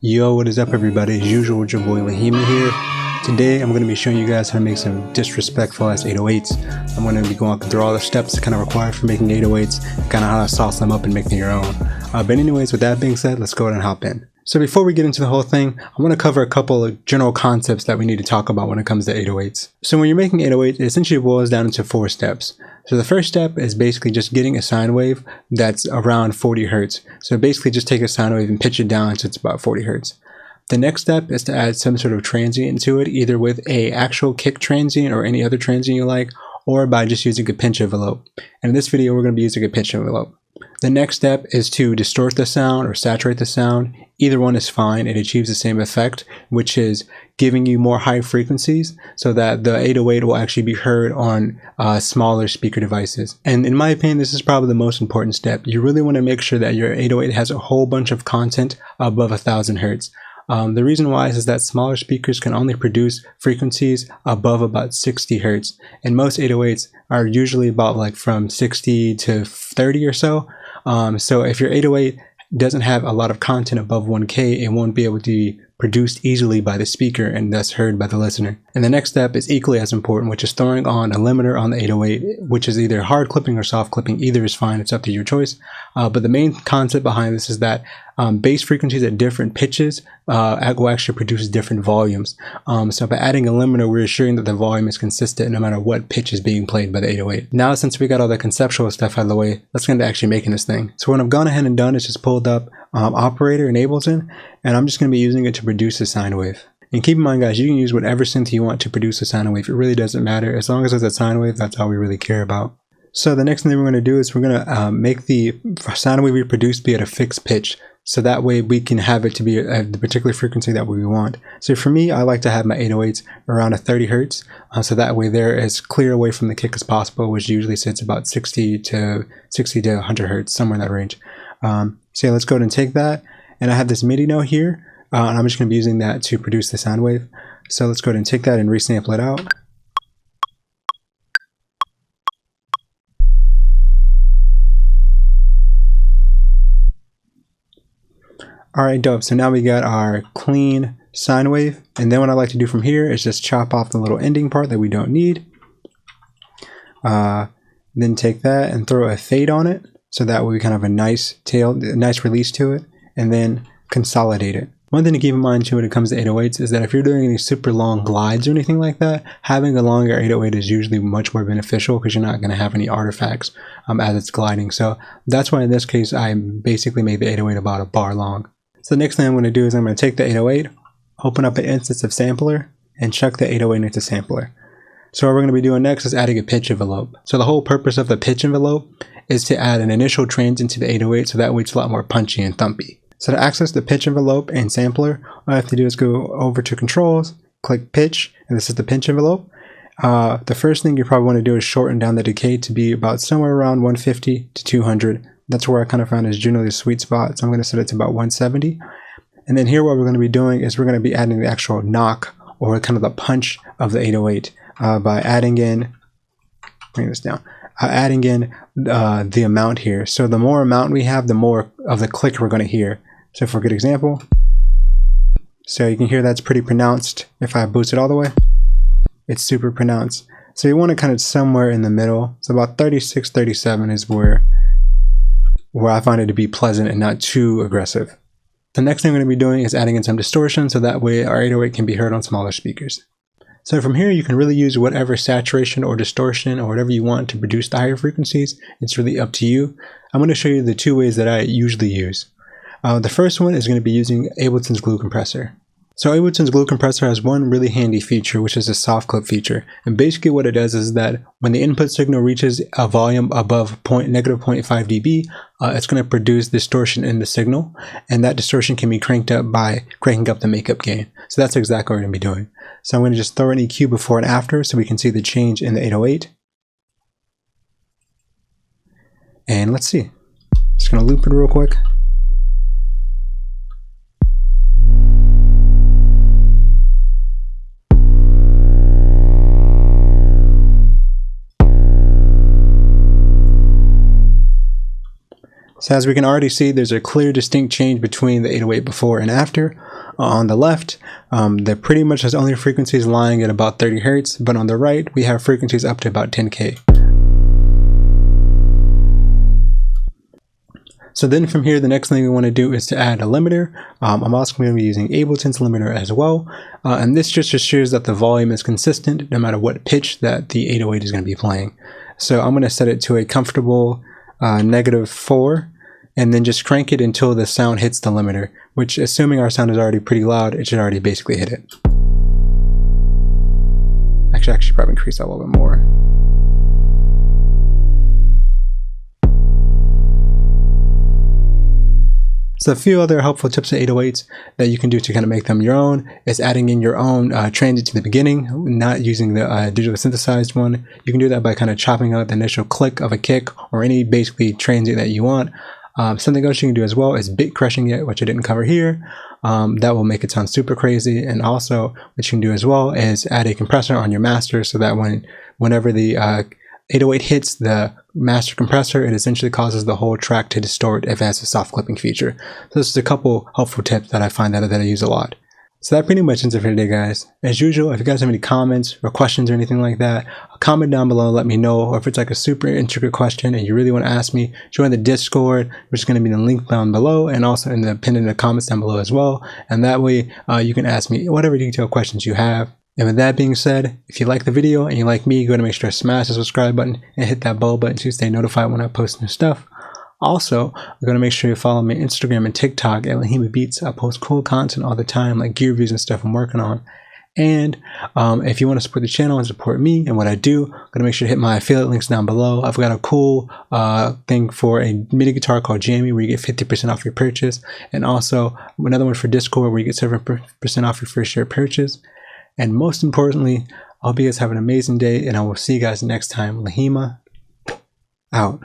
Yo, what is up everybody? As usual, it's your boy Lahima here. Today I'm going to be showing you guys how to make some disrespectful ass 808s. I'm going to be going through all the steps kind of required for making 808s, kind of how to sauce them up and make them your own. But anyways, with that being said, let's go ahead and hop in. So before we get into the whole thing, I want to cover a couple of general concepts that we need to talk about when it comes to 808s. So when you're making 808s, it essentially boils down into 4 steps. So the first step is basically just getting a sine wave that's around 40 Hertz. So basically just take a sine wave and pitch it down so it's about 40 Hertz. The next step is to add some sort of transient to it, either with a actual kick transient or any other transient you like, or by just using a pinch envelope. And in this video, we're going to be using a pinch envelope. The next step is to distort the sound or saturate the sound. Either one is fine. It achieves the same effect, which is giving you more high frequencies so that the 808 will actually be heard on smaller speaker devices. And in my opinion, this is probably the most important step. You really want to make sure that your 808 has a whole bunch of content above 1000 Hertz. The reason why is that smaller speakers can only produce frequencies above about 60 Hertz, and most 808s are usually about like from 60 to 30 or so. So if your 808 doesn't have a lot of content above 1K, it won't be able to be produced easily by the speaker and thus heard by the listener. And the next step is equally as important, which is throwing on a limiter on the 808, which is either hard clipping or soft clipping. Either is fine, it's up to your choice. But the main concept behind this is that bass frequencies at different pitches will actually produce different volumes. So by adding a limiter, we're assuring that the volume is consistent no matter what pitch is being played by the 808. Now, since we got all the conceptual stuff out of the way, let's get into actually making this thing. So what I've gone ahead and done is just pulled up Operator in Ableton, and I'm just going to be using it to produce a sine wave. And keep in mind, guys, you can use whatever synth you want to produce a sine wave. It really doesn't matter. As long as it's a sine wave, that's all we really care about. So the next thing we're going to do is we're going to make the sine wave we produce be at a fixed pitch. So that way we can have it to be at the particular frequency that we want. So for me, I like to have my 808s around a 30 Hertz. So that way they're as clear away from the kick as possible, which usually sits about 60 to 100 Hertz, somewhere in that range. So yeah, let's go ahead and take that. And I have this MIDI note here, and I'm just going to be using that to produce the sound wave. So let's go ahead and take that and resample it out. Alright, dope. So now we got our clean sine wave. And then what I like to do from here is just chop off the little ending part that we don't need. Then take that and throw a fade on it. So that way we kind of have a nice release to it, and then consolidate it. One thing to keep in mind too when it comes to 808s is that if you're doing any super long glides or anything like that, having a longer 808 is usually much more beneficial because you're not going to have any artifacts as it's gliding. So that's why in this case I basically made the 808 about a bar long. So the next thing I'm going to do is I'm going to take the 808, open up an instance of sampler, and chuck the 808 into sampler. So what we're going to be doing next is adding a pitch envelope. So the whole purpose of the pitch envelope is to add an initial transient to the 808 so that way it's a lot more punchy and thumpy. So to access the pitch envelope and sampler, all I have to do is go over to controls, click pitch, and this is the pitch envelope. The first thing you probably want to do is shorten down the decay to be about somewhere around 150 to 200. That's where I kind of found is generally the sweet spot. So I'm going to set it to about 170. And then here what we're going to be doing is we're going to be adding the actual knock or kind of the punch of the 808 by adding in, bring this down, adding in the amount here. So the more amount we have, the more of the click we're going to hear. So for a good example, so you can hear that's pretty pronounced. If I boost it all the way, it's super pronounced. So you want it kind of somewhere in the middle. So about 36, 37 is where I find it to be pleasant and not too aggressive. The next thing we're going to be doing is adding in some distortion so that way our 808 can be heard on smaller speakers. So from here, you can really use whatever saturation or distortion or whatever you want to produce the higher frequencies. It's really up to you. I'm going to show you the 2 ways that I usually use. The first one is going to be using Ableton's glue compressor. So Ableton's glue compressor has one really handy feature, which is a soft clip feature. And basically what it does is that when the input signal reaches a volume above negative 0.5 dB, it's going to produce distortion in the signal. And that distortion can be cranked up by cranking up the makeup gain. So that's exactly what we're going to be doing. So I'm going to just throw an EQ before and after so we can see the change in the 808. And let's see. Just going to loop it real quick. So as we can already see, there's a clear distinct change between the 808 before and after. On the left, they're pretty much has only frequencies lying at about 30 hertz, but on the right, we have frequencies up to about 10K. So then from here, the next thing we want to do is to add a limiter. I'm also going to be using Ableton's limiter as well. And this just assures that the volume is consistent no matter what pitch that the 808 is going to be playing. So I'm going to set it to a comfortable -4 and then just crank it until the sound hits the limiter, which, assuming our sound is already pretty loud, it should already basically hit it. Actually, I should probably increase that a little bit more. So a few other helpful tips of 808s that you can do to kind of make them your own is adding in your own transient to the beginning, not using the digitally synthesized one. You can do that by kind of chopping out the initial click of a kick or any basically transient that you want. Something else you can do as well is bit crushing it, which I didn't cover here. That will make it sound super crazy. And also what you can do as well is add a compressor on your master so that whenever the 808 hits the master compressor, it essentially causes the whole track to distort if it has a soft clipping feature. So this is a couple helpful tips that I find that I use a lot. So that pretty much ends it for today, guys. As usual, if you guys have any comments or questions or anything like that, comment down below, let me know. Or if it's like a super intricate question and you really want to ask me, join the Discord, which is going to be in the link down below and also in the pinned in the comments down below as well. And that way you can ask me whatever detailed questions you have. And with that being said, if you like the video and you like me, go ahead and make sure to smash the subscribe button and hit that bell button to stay notified when I post new stuff. Also, I'm going to make sure you follow me on Instagram and TikTok at Lahima Beats. I post cool content all the time, like gear reviews and stuff I'm working on. And if you want to support the channel and support me and what I do, I'm going to make sure to hit my affiliate links down below. I've got a cool thing for a MIDI guitar called Jamie where you get 50% off your purchase. And also another one for Discord where you get 7% off your first year purchase. And most importantly, I hope you guys have an amazing day, and I will see you guys next time. Lahima, out.